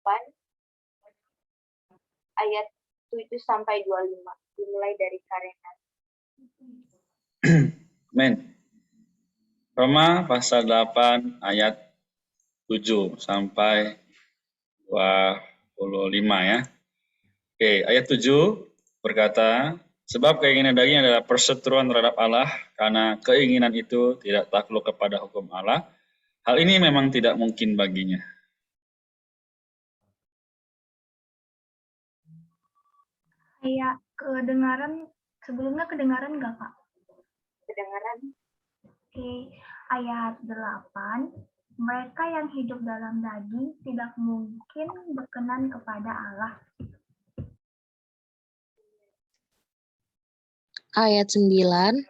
8 ayat 7 sampai 25. Dimulai dari Karena. Amin. Roma pasal 8 ayat 7 sampai 25 ya. Oke, ayat 7 berkata, sebab keinginan daging adalah perseteruan terhadap Allah, karena keinginan itu tidak takluk kepada hukum Allah. Hal ini memang tidak mungkin baginya. Kayak sebelumnya kedengaran nggak, Kak? Kedengaran? Oke, ayat 8. Mereka yang hidup dalam daging tidak mungkin berkenan kepada Allah. Ayat 9.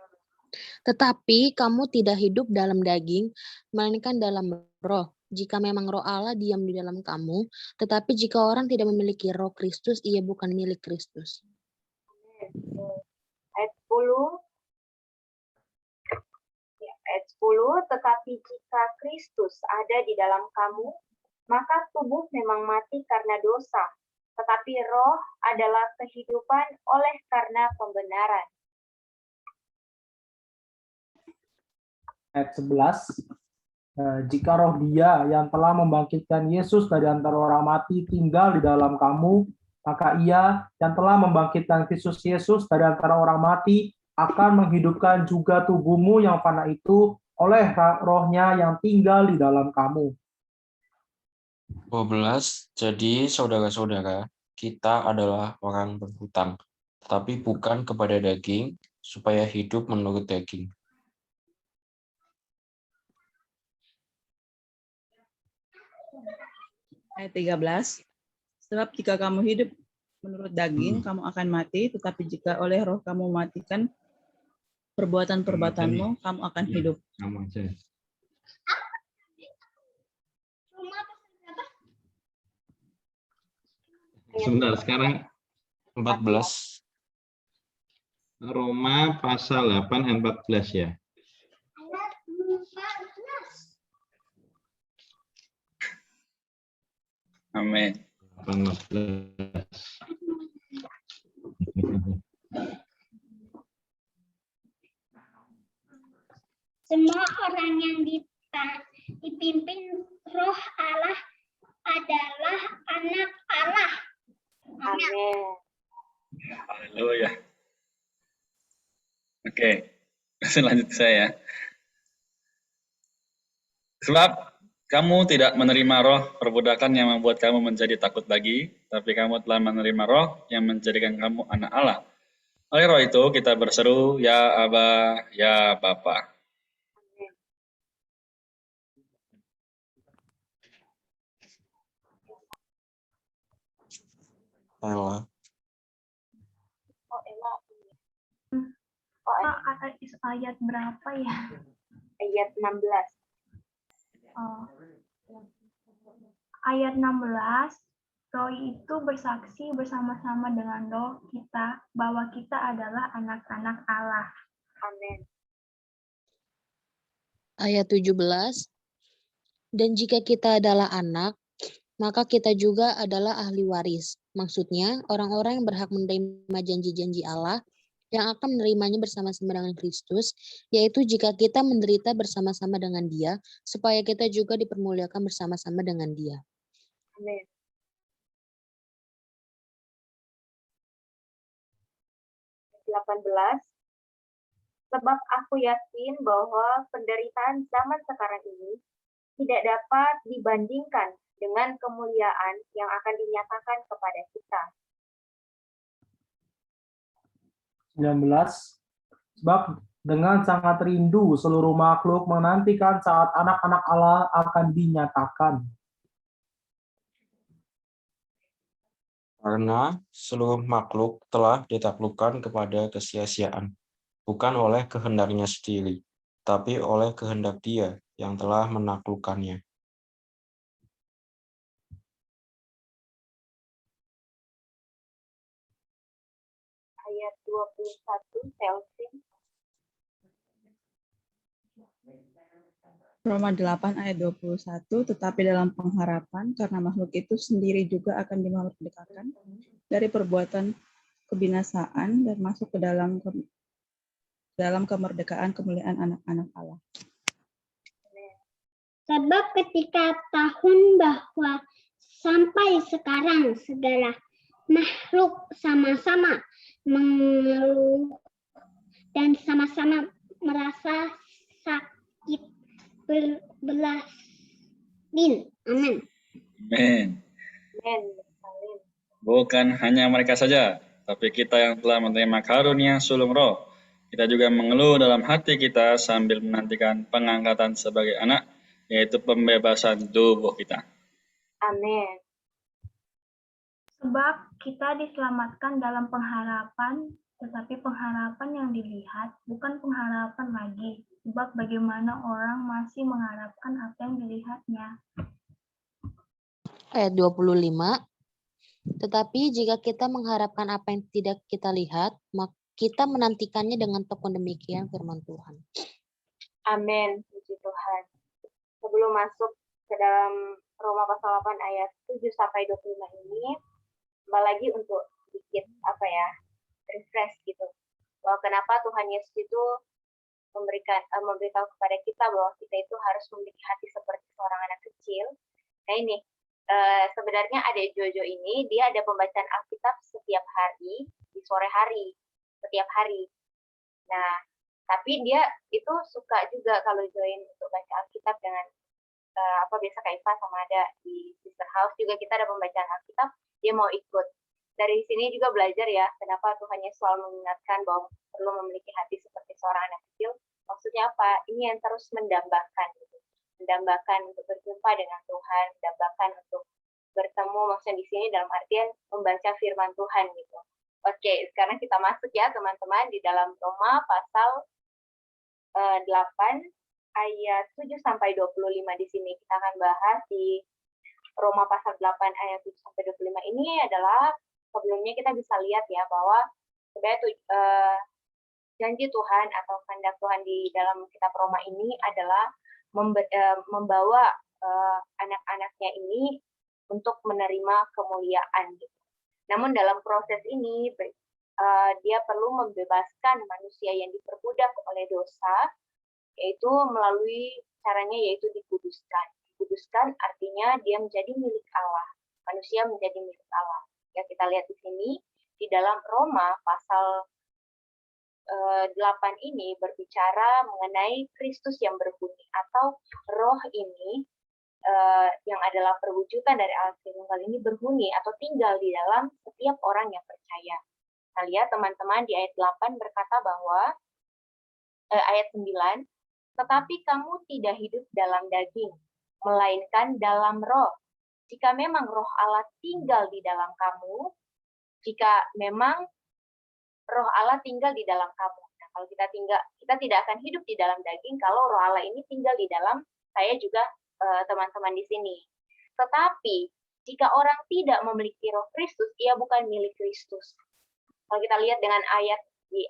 Tetapi kamu tidak hidup dalam daging, melainkan dalam roh. Jika memang roh Allah diam di dalam kamu, tetapi jika orang tidak memiliki roh Kristus, ia bukan milik Kristus. Ayat 10. Ayat 10, tetapi jika Kristus ada di dalam kamu, maka tubuh memang mati karena dosa, tetapi roh adalah kehidupan oleh karena pembenaran. Ayat 11, jika roh Dia yang telah membangkitkan Yesus dari antara orang mati tinggal di dalam kamu, maka Ia yang telah membangkitkan Kristus Yesus dari antara orang mati akan menghidupkan juga tubuhmu yang fana itu oleh rohnya yang tinggal di dalam kamu. 12. Jadi saudara-saudara, kita adalah orang berhutang, tetapi bukan kepada daging, supaya hidup menurut daging. Ayat 13. Sebab jika kamu hidup menurut daging, kamu akan mati, tetapi jika oleh roh kamu matikan perbuatan-perbuatanmu, kamu akan hidup. Sebentar, sekarang 14. Roma pasal 8 ayat 14 ya. Amin. 14. Semua orang yang dipimpin roh Allah adalah anak Allah. Amin. Haleluya. Oke, lanjut saya. Sebab kamu tidak menerima roh perbudakan yang membuat kamu menjadi takut lagi, tapi kamu telah menerima roh yang menjadikan kamu anak Allah. Oleh roh itu kita berseru, ya Aba, ya Bapa. Ella. Ayat berapa ya? Ayat 16. Ayat 16, roh itu bersaksi bersama-sama dengan roh kita bahwa kita adalah anak-anak Allah. Amin. Ayat 17. Dan jika kita adalah anak, maka kita juga adalah ahli waris. Maksudnya, orang-orang yang berhak menerima janji-janji Allah yang akan menerimanya bersama-sama dengan Kristus, yaitu jika kita menderita bersama-sama dengan Dia, supaya kita juga dipermuliakan bersama-sama dengan Dia. Amin. Sebab aku yakin bahwa penderitaan zaman sekarang ini tidak dapat dibandingkan dengan kemuliaan yang akan dinyatakan kepada kita. 19, sebab dengan sangat rindu seluruh makhluk menantikan saat anak-anak Allah akan dinyatakan. Karena seluruh makhluk telah ditaklukkan kepada kesia-siaan, bukan oleh kehendaknya sendiri, tapi oleh kehendak Dia yang telah menaklukkannya. Ayat 21, Selsin. Roma 8 ayat 21, tetapi dalam pengharapan karena makhluk itu sendiri juga akan dimerdekakan dari perbuatan kebinasaan dan masuk ke dalam kemerdekaan kemuliaan anak-anak Allah. Sebab ketika tahun bahwa sampai sekarang segala makhluk sama-sama mengeluh dan sama-sama merasa sakit berbelas din. Amin. Amin. Amin. Amin. Bukan hanya mereka saja, tapi kita yang telah menerima karunia sulung roh, kita juga mengeluh dalam hati kita sambil menantikan pengangkatan sebagai anak, yaitu pembebasan tubuh kita. Amin. Sebab kita diselamatkan dalam pengharapan, tetapi pengharapan yang dilihat bukan pengharapan lagi. Sebab bagaimana orang masih mengharapkan apa yang dilihatnya. Ayat 25. Tetapi jika kita mengharapkan apa yang tidak kita lihat, maka kita menantikannya dengan tekun, demikian firman Tuhan. Amin. Puji Tuhan. Sebelum masuk ke dalam Roma pasal 8 ayat 7 sampai 25 ini, kembali lagi untuk sedikit refresh gitu. Bahwa kenapa Tuhan Yesus itu memberitahu kepada kita bahwa kita itu harus memiliki hati seperti seorang anak kecil. Nah ini, sebenarnya adik Jojo ini, dia ada pembacaan Alkitab setiap hari, di sore hari, setiap hari. Nah, tapi dia itu suka juga kalau join untuk baca Alkitab dengan, biasa Kak Iva sama ada di Sister House juga kita ada pembacaan Alkitab, dia mau ikut. Dari sini juga belajar ya, kenapa Tuhan Yesus selalu mengingatkan bahwa perlu memiliki hati seperti seorang anak kecil. Maksudnya apa? Ini yang terus mendambakan, gitu. Mendambakan untuk berjumpa dengan Tuhan, mendambakan untuk bertemu, maksudnya di sini dalam artian membaca firman Tuhan gitu. Oke, sekarang kita masuk ya teman-teman di dalam Roma pasal 8 ayat 7 sampai 25 di sini kita akan bahas di Roma pasal 8 ayat 7 sampai 25 ini adalah sebelumnya kita bisa lihat ya bahwa sebenarnya janji Tuhan atau kehendak Tuhan di dalam kitab Roma ini adalah membawa anak-anaknya ini untuk menerima kemuliaan. Gitu. Namun dalam proses ini dia perlu membebaskan manusia yang diperbudak oleh dosa, yaitu melalui caranya yaitu dikuduskan. Dikuduskan artinya dia menjadi milik Allah. Manusia menjadi milik Allah. Ya kita lihat di sini di dalam Roma pasal 8 ini berbicara mengenai Kristus yang berbunyi atau roh ini yang adalah perwujudan dari Allah Tritunggal ini berbunyi atau tinggal di dalam setiap orang yang percaya. Kita lihat teman-teman di ayat 8 berkata bahwa ayat 9, tetapi kamu tidak hidup dalam daging, melainkan dalam roh. Jika memang roh Allah tinggal di dalam kamu, jika memang roh Allah tinggal di dalam kamu. Nah, kalau kita tidak akan hidup di dalam daging kalau roh Allah ini tinggal di dalam saya juga teman-teman di sini. Tetapi jika orang tidak memiliki roh Kristus, ia bukan milik Kristus. Kalau kita lihat dengan ayat di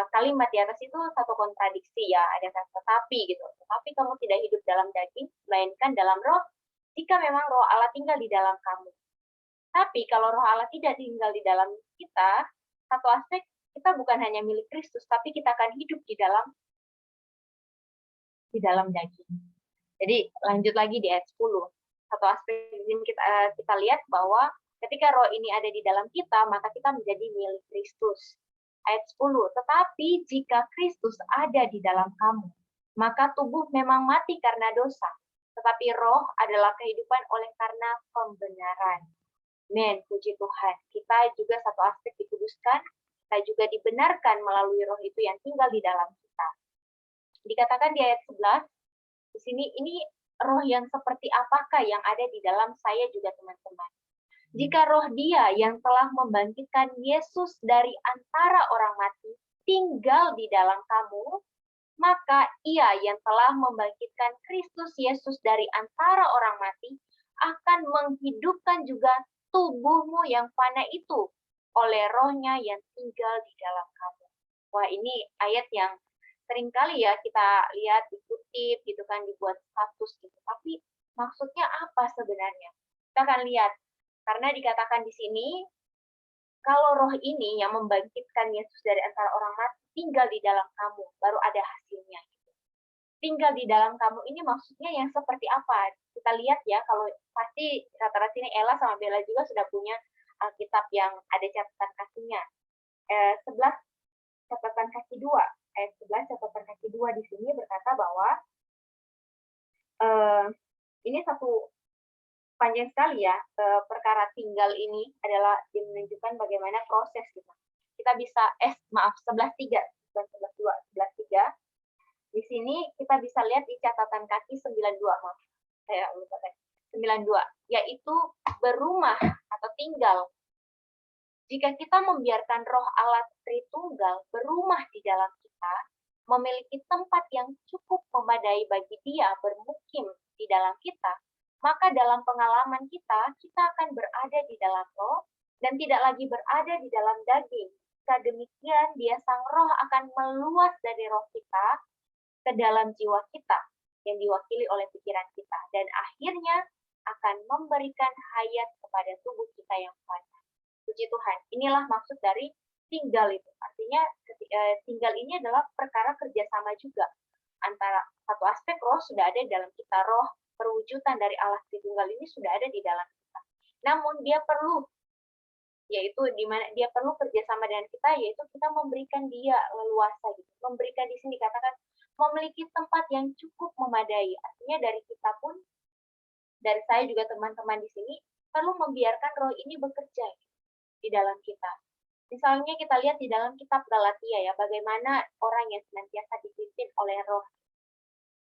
kalimat di atas itu satu kontradiksi ya, ada tetapi gitu. Tetapi kamu tidak hidup dalam daging, melainkan dalam roh. Jika memang roh Allah tinggal di dalam kamu. Tapi kalau roh Allah tidak tinggal di dalam kita, satu aspek kita bukan hanya milik Kristus, tapi kita akan hidup di dalam daging. Jadi lanjut lagi di ayat 10. Satu aspek ini kita lihat bahwa ketika roh ini ada di dalam kita, maka kita menjadi milik Kristus. Ayat 10, tetapi jika Kristus ada di dalam kamu, maka tubuh memang mati karena dosa, tetapi roh adalah kehidupan oleh karena pembenaran. Amin, puji Tuhan. Kita juga satu aspek dikuduskan, kita juga dibenarkan melalui roh itu yang tinggal di dalam kita. Dikatakan di ayat 11, di sini ini roh yang seperti apakah yang ada di dalam saya juga teman-teman. Jika roh dia yang telah membangkitkan Yesus dari antara orang mati tinggal di dalam kamu, maka ia yang telah membangkitkan Kristus Yesus dari antara orang mati akan menghidupkan juga tubuhmu yang fana itu oleh rohnya yang tinggal di dalam kamu. Wah, ini ayat yang seringkali ya kita lihat dikutip gitu kan, dibuat status gitu. Tapi maksudnya apa sebenarnya? Kita akan lihat. Karena dikatakan di sini, kalau roh ini yang membangkitkan Yesus dari antara orang mati tinggal di dalam kamu, baru ada hasilnya. Tinggal di dalam kamu ini maksudnya yang seperti apa? Kita lihat ya, kalau pasti rata-rata ini Ella sama Bella juga sudah punya Alkitab yang ada catatan kakinya. 11 catatan kaki 2, ayat 11 catatan kaki 2 di sini berkata bahwa ini satu panjang sekali ya, perkara tinggal ini adalah menunjukkan bagaimana proses kita. Kita bisa, 11.3, bukan 11.2, 11.3. Di sini kita bisa lihat di catatan kaki 92, maaf, saya lupa tadi. 92, yaitu berumah atau tinggal. Jika kita membiarkan roh Allah Tritunggal berumah di dalam kita, memiliki tempat yang cukup memadai bagi dia bermukim di dalam kita, maka dalam pengalaman kita, kita akan berada di dalam roh dan tidak lagi berada di dalam daging. Jika demikian, dia sang roh akan meluas dari roh kita ke dalam jiwa kita yang diwakili oleh pikiran kita, dan akhirnya akan memberikan hayat kepada tubuh kita yang fana. Puji Tuhan, inilah maksud dari tinggal itu. Artinya tinggal ini adalah perkara kerjasama juga antara satu aspek roh sudah ada di dalam kita, roh perwujudan dari Allah Tritunggal ini sudah ada di dalam kita. Namun dia perlu, yaitu di mana dia perlu kerjasama dengan kita, yaitu kita memberikan dia leluasa gitu. Memberikan di sini dikatakan memiliki tempat yang cukup memadai. Artinya dari kita pun, dari saya juga teman-teman di sini perlu membiarkan roh ini bekerja di dalam kita. Misalnya kita lihat di dalam kitab Galatia ya, bagaimana orang yang senantiasa dipimpin oleh roh.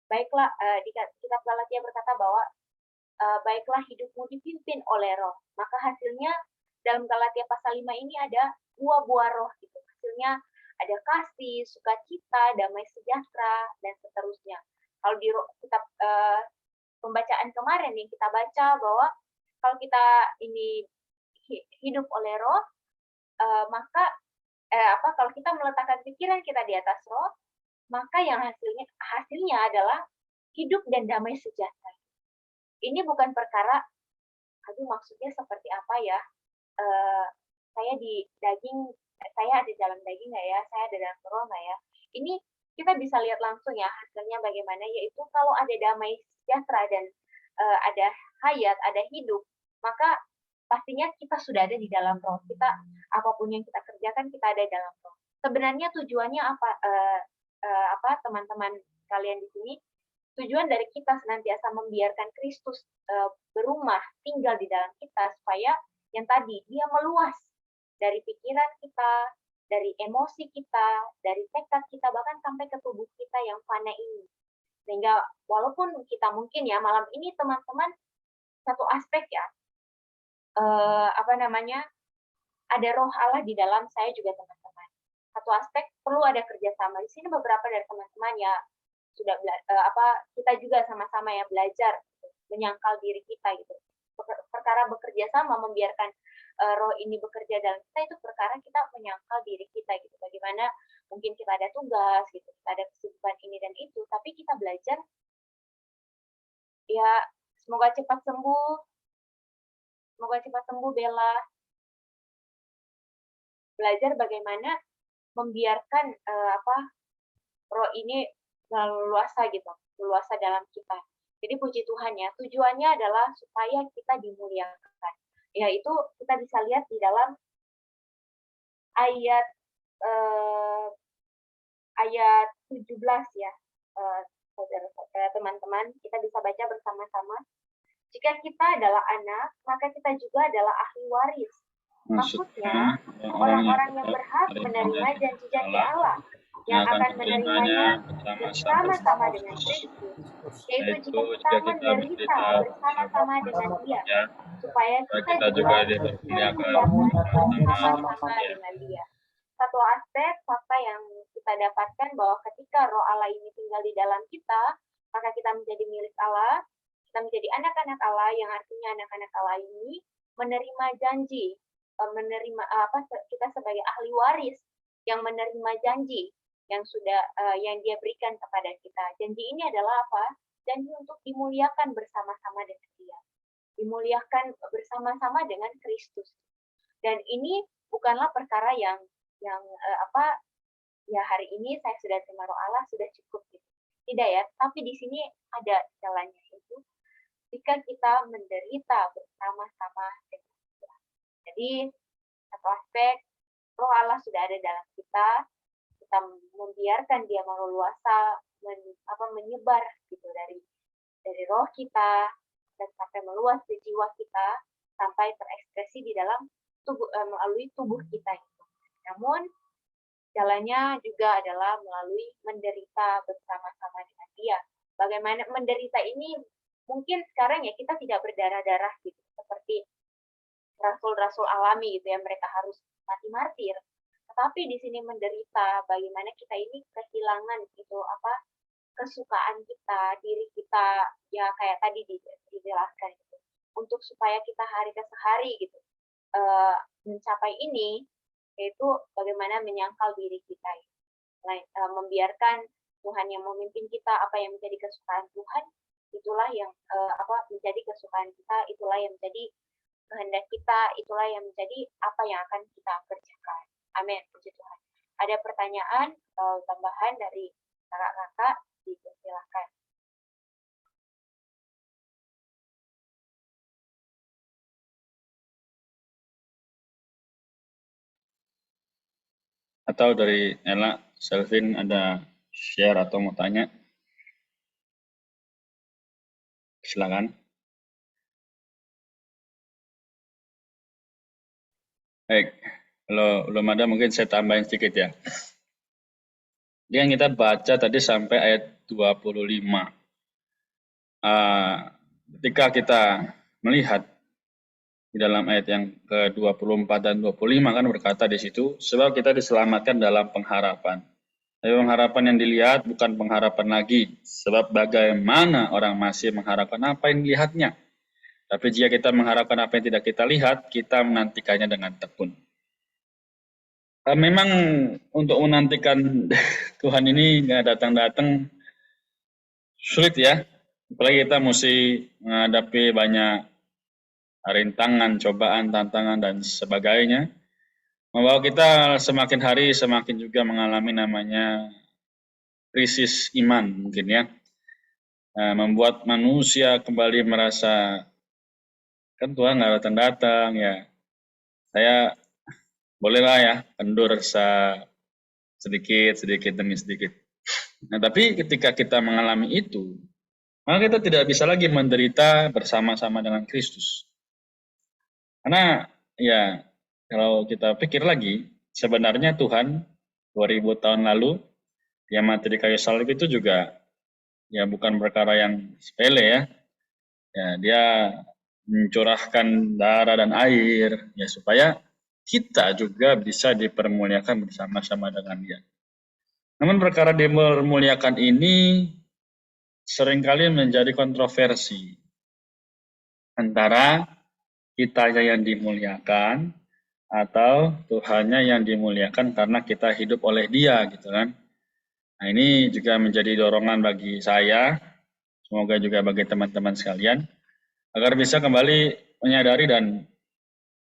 Baiklah, di kitab Galatia berkata bahwa baiklah hidupmu dipimpin oleh roh. Maka hasilnya dalam Galatia pasal 5 ini ada buah-buah roh gitu. Hasilnya ada kasih, sukacita, damai sejahtera, dan seterusnya. Kalau di kitab pembacaan kemarin yang kita baca bahwa kalau kita ini hidup oleh roh, maka kalau kita meletakkan pikiran kita di atas roh, maka yang hasilnya adalah hidup dan damai sejahtera. Ini bukan perkara, aduh maksudnya seperti apa ya? Saya di daging, saya ada dalam daging nggak ya? Saya ada dalam roh nggak ya? Ini kita bisa lihat langsung ya hasilnya bagaimana, yaitu kalau ada damai sejahtera dan ada hayat, ada hidup, maka pastinya kita sudah ada di dalam roh. Kita apapun yang kita kerjakan kita ada di dalam roh. Sebenarnya tujuannya apa teman-teman kalian di sini? Tujuan dari kita senantiasa membiarkan Kristus berumah tinggal di dalam kita supaya yang tadi dia meluas dari pikiran kita, dari emosi kita, dari tekad kita, bahkan sampai ke tubuh kita yang fana ini. Sehingga walaupun kita mungkin ya malam ini teman-teman satu aspek ya, ada roh Allah di dalam saya juga teman-teman. Satu aspek perlu ada kerjasama. Di sini beberapa dari teman-teman ya sudah kita juga sama-sama ya belajar gitu, menyangkal diri kita gitu. Perkara bekerja sama membiarkan roh ini bekerja dalam kita itu perkara kita menyangkal diri kita gitu. Bagaimana mungkin kita ada tugas gitu, kita ada kesibukan ini dan itu, tapi kita belajar ya semoga cepat sembuh. Semoga cepat sembuh Bella. Belajar bagaimana membiarkan roh ini leluasa gitu, leluasa dalam kita. Jadi puji Tuhan ya, tujuannya adalah supaya kita dimuliakan. Yaitu kita bisa lihat di dalam ayat 17 ya, saudara-saudara teman-teman, kita bisa baca bersama-sama. Jika kita adalah anak, maka kita juga adalah ahli waris. Maksudnya, orang-orang yang berhak menerima janji-janji Allah, yang akan menerimanya bersama-sama dengan Kristus, yaitu jika kita menderita bersama-sama dengan Dia, supaya kita juga dimuliakan bersama-sama dengan Dia. Satu aspek fakta yang kita dapatkan bahwa ketika roh Allah ini tinggal di dalam kita, maka kita menjadi milik Allah, kita menjadi anak-anak Allah, yang artinya anak-anak Allah ini menerima janji, menerima kita sebagai ahli waris yang menerima janji yang Dia berikan kepada kita. Janji ini adalah apa? Janji untuk dimuliakan bersama-sama dengan Dia, dimuliakan bersama-sama dengan Kristus. Dan ini bukanlah perkara yang ya hari ini saya sudah terima roh Allah sudah cukup gitu. Tidak ya, tapi di sini ada jalannya, itu jika kita menderita bersama-sama dengan Dia. Jadi satu aspek, roh Allah sudah ada dalam kita membiarkan Dia meluasa, menyebar gitu dari roh kita dan sampai meluas di jiwa kita sampai terekspresi di dalam tubuh melalui tubuh kita itu. Namun jalannya juga adalah melalui menderita bersama-sama dengan Dia. Bagaimana menderita ini mungkin sekarang ya kita tidak berdarah-darah gitu seperti rasul-rasul alami gitu ya, mereka harus mati martir. Tetapi di sini menderita, bagaimana kita ini kehilangan gitu kesukaan kita, diri kita, ya kayak tadi dijelaskan gitu. Untuk supaya kita hari ke hari gitu mencapai ini, yaitu bagaimana menyangkal diri kita, membiarkan Tuhan yang memimpin kita, apa yang menjadi kesukaan Tuhan, itulah yang menjadi kesukaan kita, itulah yang menjadi kehendak kita, itulah yang menjadi apa yang akan kita kerjakan. Amin, puji Tuhan. Ada pertanyaan atau tambahan dari kakak-kakak? Silakan. Atau dari Ella, Selvin ada share atau mau tanya? Silakan. Baik, kalau belum ada mungkin saya tambahin sedikit ya. Jadi kita baca tadi sampai ayat 25. Ketika kita melihat di dalam ayat yang ke-24 dan 25 kan berkata di situ, sebab kita diselamatkan dalam pengharapan. Tapi pengharapan yang dilihat bukan pengharapan lagi, sebab bagaimana orang masih mengharapkan apa yang dilihatnya. Tapi jika kita mengharapkan apa yang tidak kita lihat, kita menantikannya dengan tekun. Memang untuk menantikan Tuhan ini nggak datang-datang sulit ya. Apalagi kita mesti menghadapi banyak rintangan, cobaan, tantangan, dan sebagainya. Membawa kita semakin hari semakin juga mengalami namanya krisis iman mungkin ya. Membuat manusia kembali merasa, kan Tuhan nggak datang-datang ya. Saya bolehlah ya kendur sedikit demi sedikit. Nah, tapi ketika kita mengalami itu, maka kita tidak bisa lagi menderita bersama-sama dengan Kristus. Karena ya kalau kita pikir lagi, sebenarnya Tuhan 2000 tahun lalu Dia mati di kayu salib itu juga ya bukan perkara yang sepele ya. Ya, Dia mencurahkan darah dan air ya supaya kita juga bisa dipermuliakan bersama-sama dengan Dia. Namun perkara dipermuliakan ini seringkali menjadi kontroversi antara kitanya yang dimuliakan atau Tuhannya yang dimuliakan karena kita hidup oleh Dia gitu kan. Nah, ini juga menjadi dorongan bagi saya, semoga juga bagi teman-teman sekalian, agar bisa kembali menyadari dan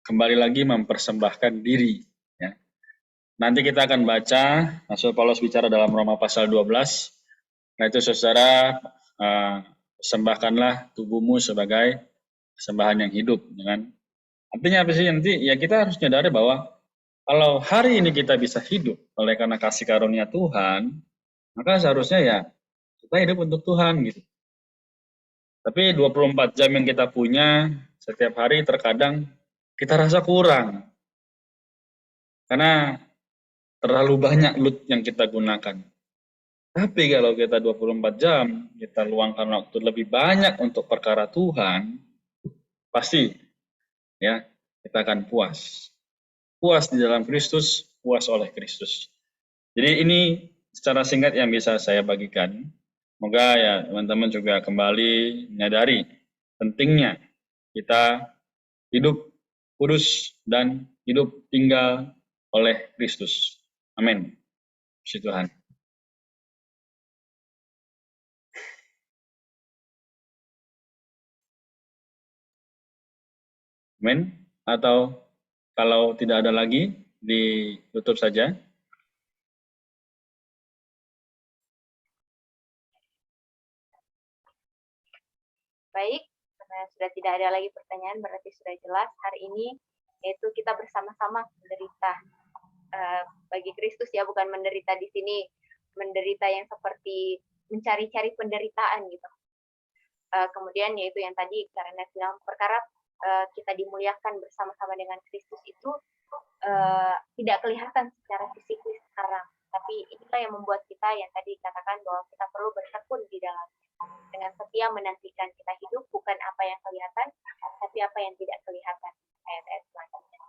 kembali lagi mempersembahkan diri. Ya. Nanti kita akan baca, Rasul Paulus bicara dalam Roma pasal 12, nah itu saudara, persembahkanlah tubuhmu sebagai persembahan yang hidup. Kan? Artinya apa sih? Nanti ya kita harus menyadari bahwa kalau hari ini kita bisa hidup oleh karena kasih karunia Tuhan, maka seharusnya ya kita hidup untuk Tuhan gitu. Tapi 24 jam yang kita punya setiap hari terkadang kita rasa kurang. Karena terlalu banyak loot yang kita gunakan. Tapi kalau kita 24 jam, kita luangkan waktu lebih banyak untuk perkara Tuhan, pasti ya kita akan puas. Puas di dalam Kristus, puas oleh Kristus. Jadi ini secara singkat yang bisa saya bagikan. Semoga ya teman-teman juga kembali menyadari pentingnya kita hidup kudus dan hidup tinggal oleh Kristus. Amin. Puji Tuhan. Amin. Atau kalau tidak ada lagi, ditutup saja. Baik, karena sudah tidak ada lagi pertanyaan, berarti sudah jelas hari ini yaitu kita bersama-sama menderita bagi Kristus ya, bukan menderita di sini menderita yang seperti mencari-cari penderitaan gitu. Kemudian yaitu yang tadi karena bilang perkara kita dimuliakan bersama-sama dengan Kristus itu tidak kelihatan secara fisik sekarang, tapi inilah yang membuat kita yang tadi katakan bahwa kita perlu bertekun di dalam dengan setia menantikan kita hidup bukan apa yang kelihatan, tapi apa yang tidak kelihatan. Ayat-ayat selanjutnya.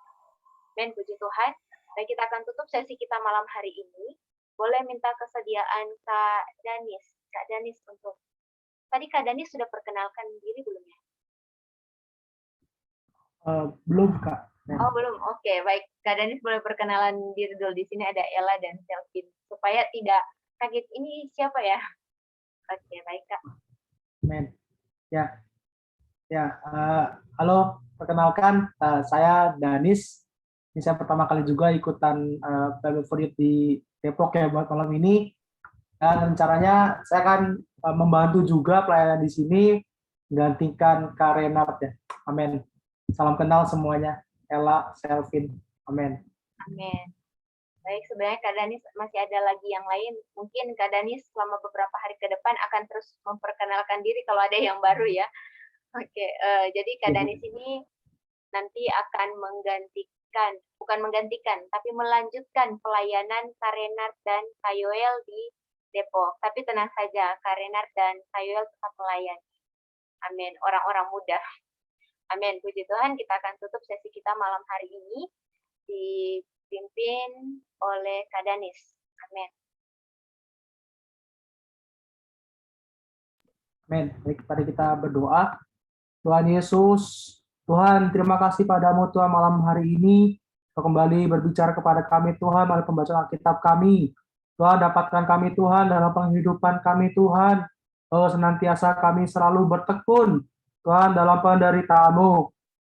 Dan puji Tuhan, dan kita akan tutup sesi kita malam hari ini. Boleh minta kesediaan Kak Danis untuk tadi Kak Danis sudah perkenalkan diri belum ya? Belum, Kak. Oh, belum. Oke, baik. Kak Danis boleh perkenalan diri dulu. Di sini ada Ella dan Selvin. Supaya tidak kaget, ini siapa ya? Oke, baik, Kak. Amin. Halo, perkenalkan, saya Danis. Ini saya pertama kali juga ikutan Bible for Youth di Depok ya buat malam ini. Dan rencananya saya akan membantu juga pelayanan di sini, menggantikan Kak Renat ya. Amin. Salam kenal semuanya. Ella, Selvin. Amin. Amin. Baik, sebenarnya Kak Danis masih ada lagi yang lain. Mungkin Kak Danis selama beberapa hari ke depan akan terus memperkenalkan diri kalau ada yang baru ya. Oke, jadi Kak Danis ini nanti akan bukan menggantikan, tapi melanjutkan pelayanan Kak Renat dan Kak Yoel di Depok. Tapi tenang saja, Kak Renat dan Kak Yoel tetap melayani. Amin, orang-orang muda. Amin, puji Tuhan, kita akan tutup sesi kita malam hari ini dipimpin oleh Kak Danis. Amin. Amin. Baik, mari kita berdoa. Tuhan Yesus, Tuhan, terima kasih padamu Tuhan malam hari ini. Kau kembali berbicara kepada kami Tuhan melalui pembacaan Alkitab kami. Tuhan, dapatkan kami Tuhan dalam penghidupan kami Tuhan. Oh, senantiasa kami selalu bertekun Tuhan dalam penderitaan-Mu.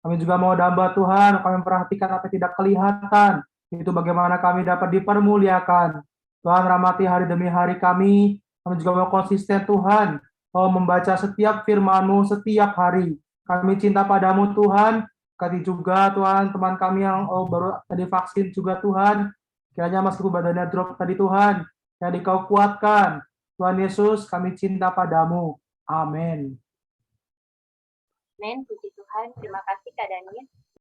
Kami juga mau damba Tuhan, kami memperhatikan apa yang tidak kelihatan. Itu bagaimana kami dapat dipermuliakan. Tuhan, rahmati hari demi hari kami. Kami juga mau konsisten Tuhan. Oh, membaca setiap firman-Mu setiap hari. Kami cinta padamu Tuhan. Kasih juga Tuhan teman kami yang baru tadi vaksin juga Tuhan. Kiranya meskipun badannya drop tadi Tuhan, yang Kau kuatkan. Tuhan Yesus, kami cinta padamu. Amin. Amin, puji Tuhan. Terima kasih Kak Danis.